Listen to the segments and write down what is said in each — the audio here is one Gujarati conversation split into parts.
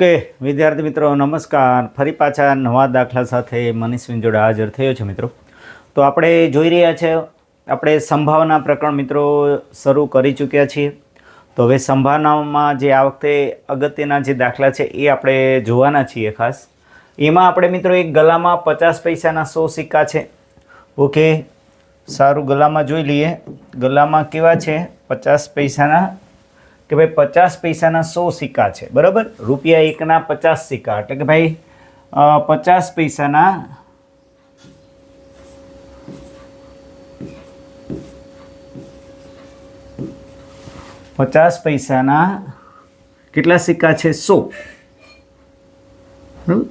ઓકે વિદ્યાર્થી મિત્રો નમસ્કાર, ફરી પાછા નવા દાખલા સાથે મનીષ જોડે હાજર થયો છે મિત્રો. તો આપણે જોઈ રહ્યા છે, આપણે સંભાવના પ્રકરણ મિત્રો શરૂ કરી ચૂક્યા છીએ. તો હવે સંભાવનામાં જે આ વખતે અગત્યના જે દાખલા છે એ આપણે જોવાના છીએ ખાસ. એમાં આપણે મિત્રો એક ગલામાં 50 પૈસાના 100 સિક્કા છે. ઓકે, સારું, ગલામાં જોઈ લઈએ. ગલામાં કેવા છે? 50 પૈસાના, કે ભાઈ 50 પૈસાના 100 સિક્કા છે, બરાબર. રૂપિયા એકના 50 સિક્કા, એટલે કે ભાઈ 50 પૈસાના 50 પૈસાના કેટલા સિક્કા છે? 100. બરાબર.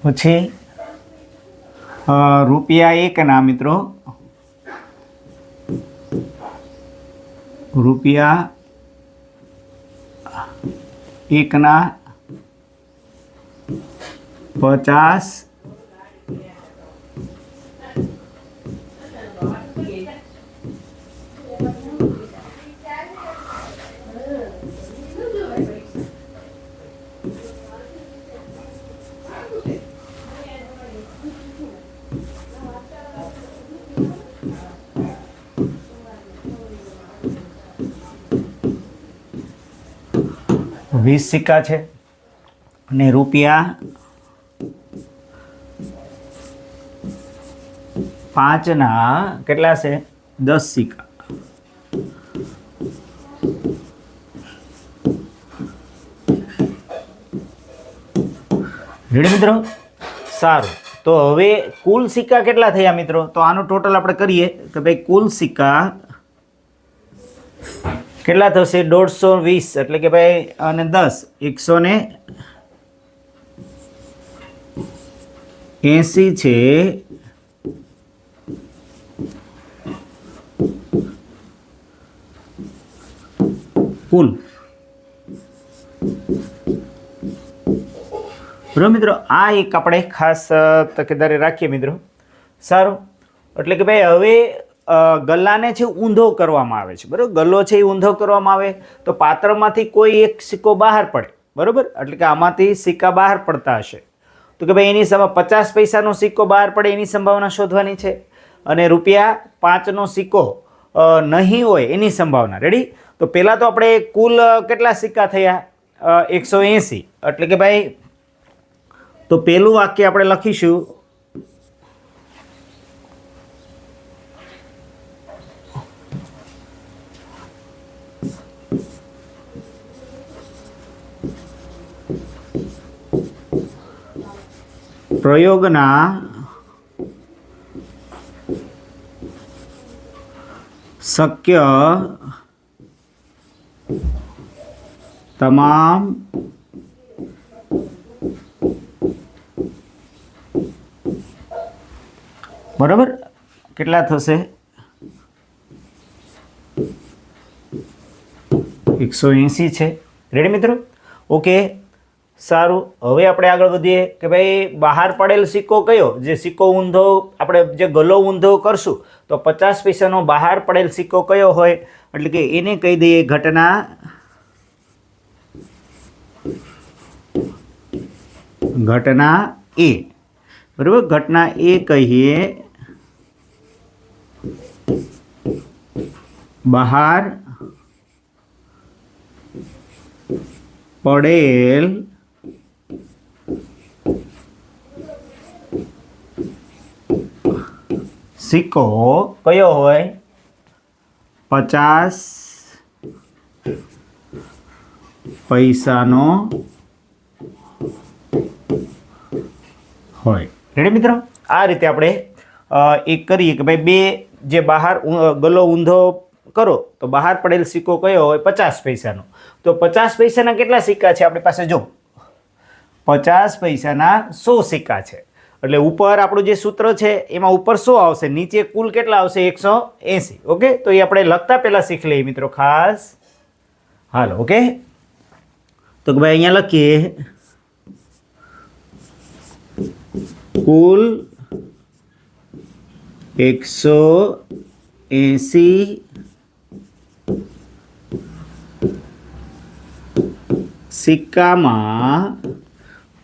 પછી રૂપિયા એકના મિત્રો, રૂપિયા એકના 50 20 સિક્કા છે અને રૂપિયા 5ના કેટલા છે? 10 સિક્કા. રેડી મિત્રો? સારું, તો હવે કુલ સિક્કા કેટલા થયા મિત્રો? તો આનો ટોટલ આપણે કરીએ કે ભાઈ કુલ સિક્કા કેટલા થશે? 150, એટલે કે ભાઈ અને 10 180 છે. કુલ. બરાબર મિત્રો, આ એક આપણે ખાસ તકેદારી રાખીએ મિત્રો. સારું, એટલે કે ભાઈ હવે ગલ્લાને છે ઊંધો કરવામાં આવે છે, બરાબર. ગલ્લો છે એ ઊંધો કરવામાં આવે તો પાત્રમાંથી કોઈ એક સિક્કો બહાર પડે, બરાબર. એટલે કે આમાંથી સિક્કા બહાર પડતા હશે તો કે ભાઈ એની 50 પૈસાનો સિક્કો બહાર પડે એની સંભાવના શોધવાની છે, અને રૂપિયા 5નો સિક્કો નહીં હોય એની સંભાવના. રેડી? તો પહેલાં તો આપણે કુલ કેટલા સિક્કા થયા? 180. એટલે કે ભાઈ તો પહેલું વાક્ય આપણે લખીશું પ્રયોગના શક્ય તમામ બરાબર કેટલા થશે? 180 છે. રેડી મિત્રો? ઓકે, સારું. હવે આપણે આગળ વધીએ કે ભાઈ બહાર પડેલ સિક્કો કયો? જે સિક્કો ઊંધો આપણે જે ગલ્લો ઊંધો કરશું તો 50 પૈસાનો બહાર પડેલ સિક્કો કયો હોય? એટલે કે એને કહી દઈએ ઘટના એ. બરાબર, ઘટના એ કહીએ. બહાર પડેલ સિક્કો કયો હોય? 50 પૈસાનો હોય. રેડી મિત્રો? આ રીતે આપણે એક કરીએ કે ભાઈ બે જે બહાર ગલ્લો ઊંધો કરો તો બહાર પડેલ સિક્કો કયો હોય? 50 પૈસાનો. તો 50 પૈસાના કેટલા સિક્કા છે આપણી પાસે? જો 50 પૈસાના 100 સિક્કા છે, એટલે ઉપર આપણું જે સૂત્ર છે એમાં ઉપર 100 આવશે, નીચે કુલ કેટલા આવશે? 180. ઓકે, તો એ આપણે લખતા પહેલા શીખી લઈએ મિત્રો ખાસ. હાલો, ઓકે. તો ભાઈ અહીંયા લખીએ કુલ 180 સિક્કામાં,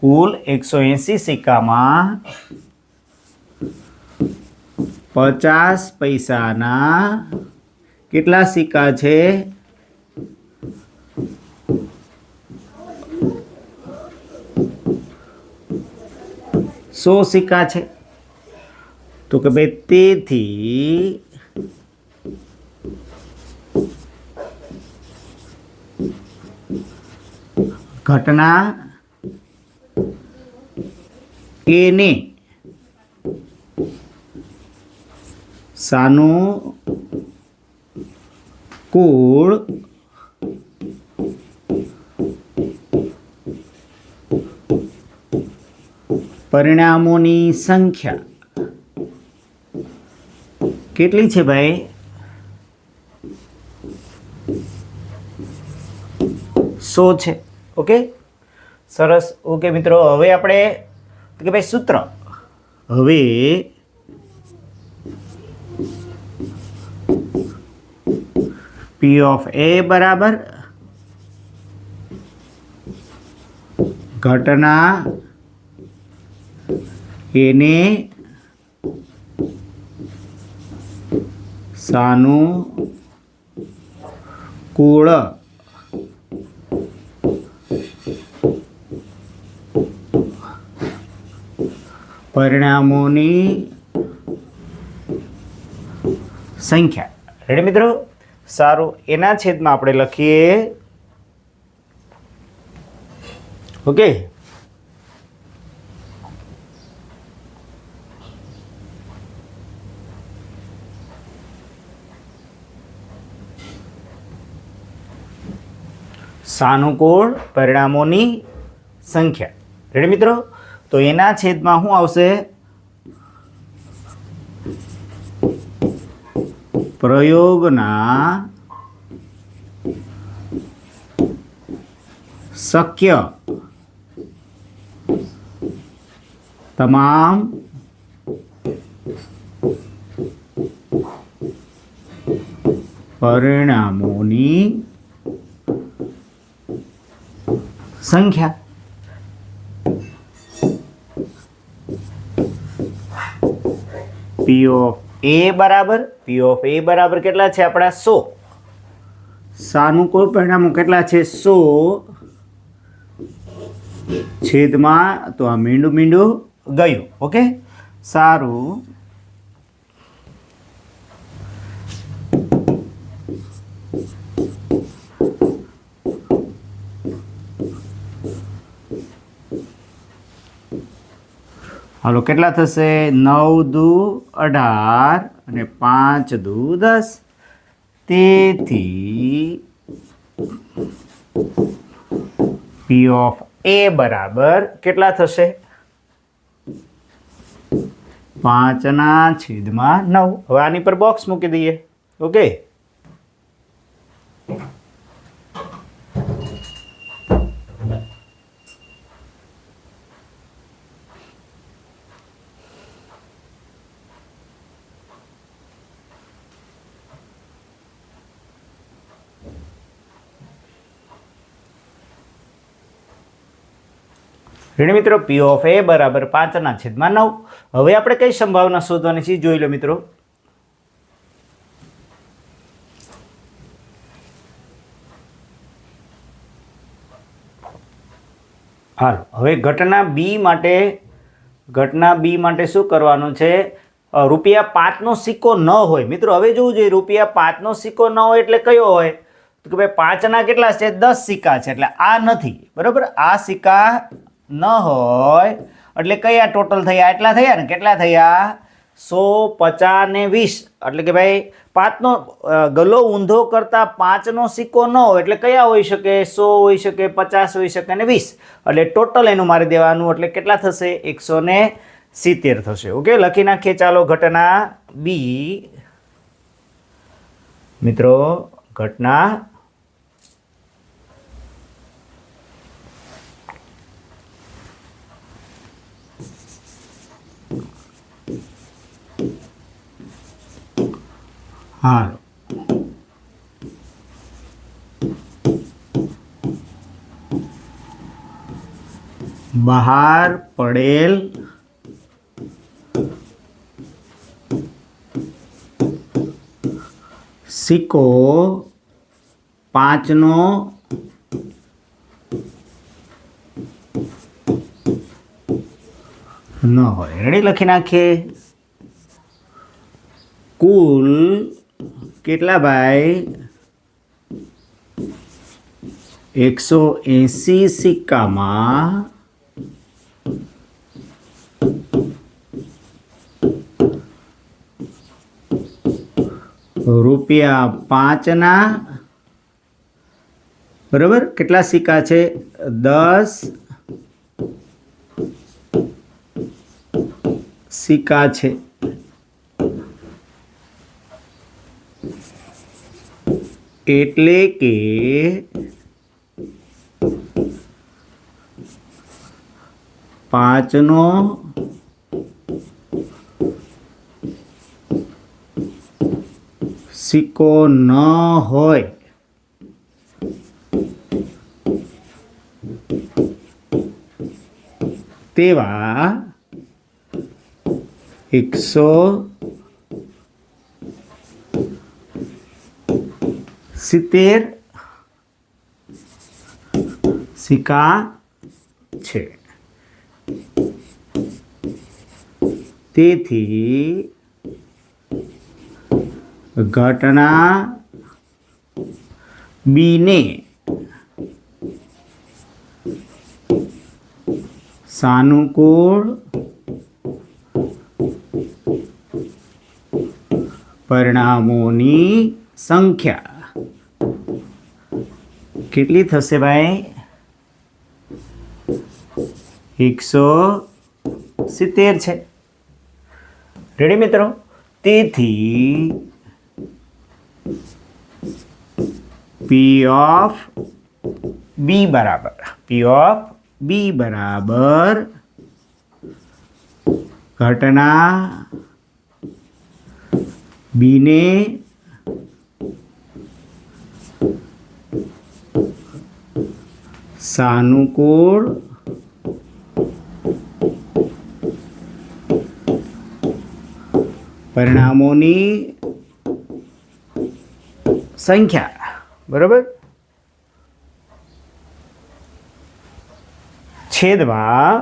કુલ 180 સિક્કામાં 50 પૈસાના કેટલા સિક્કા છે? 100 સિક્કા છે. તો કે ભાઈ તેથી ઘટના એને સાનુકૂળ પરિણામોની સંખ્યા કેટલી છે ભાઈ? 100 છે. ઓકે, સરસ. ઓકે મિત્રો, હવે આપણે કે ભાઈ સૂત્ર, હવે P ઓફ A બરાબર ઘટના એને સાનુકૂળ પરિણામોની સંખ્યા. રેડી મિત્રો? સારું. એના છેદમાં આપણે લખીએ, ઓકે, સાનુકૂળ પરિણામોની સંખ્યા. રેડી મિત્રો? તો એના છેદમાં શું આવશે? પ્રયોગના શક્ય તમામ પરિણામોની સંખ્યા. P ઓફ A બરાબર, P ઓફ A બરાબર કેટલા છે આપણા? 100. સાનુકૂળ પરિણામો કેટલા છે? 100 છેદમાં, તો આ મીંડું મીંડું ગયું. ઓકે, સારું. હાલો, કેટલા થશે? 9 દુ 18 અને 5 દુ 10. તેથી P ઓફ A બરાબર કેટલા થશે? 5/9. હવે આની પર બોક્સ મૂકી દઈએ. ઓકે, રેડી મિત્રો? P ઓફ A બરાબર 5/9. હવે આપણે કઈ સંભાવના શોધવાની છે જોઈ લો મિત્રો. હાલો, હવે ઘટના B માટે શું કરવાનું છે? ₹5નો સિક્કો ન હોય મિત્રો. હવે જોવું જોઈએ, ₹5નો સિક્કો ન હોય એટલે કયો હોય? તો કે ભાઈ 5ના કેટલા છે? 10 સિક્કા છે, એટલે આ નથી. બરાબર? આ સિક્કા ન હોય એટલે કયા ટોટલ થયા? એટલા થયા ને? કેટલા થયા? 100, 50 ને 20. એટલે કે ભાઈ 5નો ગલો ઊંધો કરતા 5નો સિક્કો ન હોય એટલે કયા હોઈ શકે? 100 હોઈ શકે, 50 હોઈ શકે અને 20. એટલે ટોટલ એનું મારી દેવાનું. એટલે કેટલા થશે? 170 થશે. ઓકે, લખી નાખીએ. ચાલો, ઘટના બી મિત્રો, ઘટના હાલો, બહાર પડેલ સિક્કો 5નો ન હોય. રેડી, લખી નાખીએ. કુલ કેટલા ભાઈ? 180 સિક્કામાં રૂપિયા 5ના બરાબર કેટલા સિક્કા છે? 10 સિક્કા છે. એટલે કે 5નો સિક્કો ન હોય તેવા 170 સિક્કા છે. તેથી ઘટના બીને સાનુકૂળ પરિણામોની સંખ્યા કેટલી થશે ભાઈ? 170 છે. રેડી મિત્રો? તેથી P of B બરાબર ઘટના બીને સાનુકૂળ પરિણામોની સંખ્યા બરાબર છેદમાં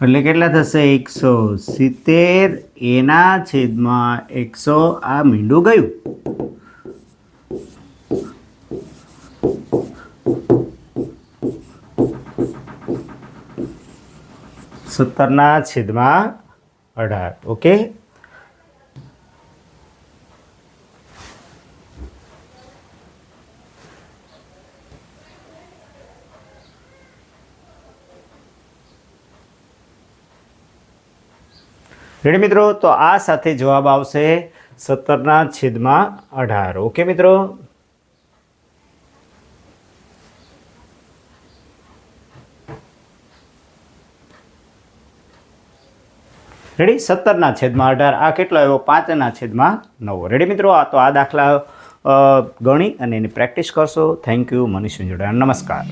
એટલે કેટલા થશે? 170 એના છેદમાં 100. આ મીંડું ગયું. 17ના છેદમાં 18. ઓકે, રેડી મિત્રો? તો આ સાથે જવાબ આવશે 17ના છેદમાં 18. ઓકે મિત્રો? રેડી? 17ના છેદમાં 18. આ કેટલો આવ્યો? 5ના છેદમાં 9. રેડી મિત્રો? તો આ દાખલા ગણી અને એની પ્રેક્ટિસ કરશો. Thank you. મનીષ વિંજોડા. નમસ્કાર.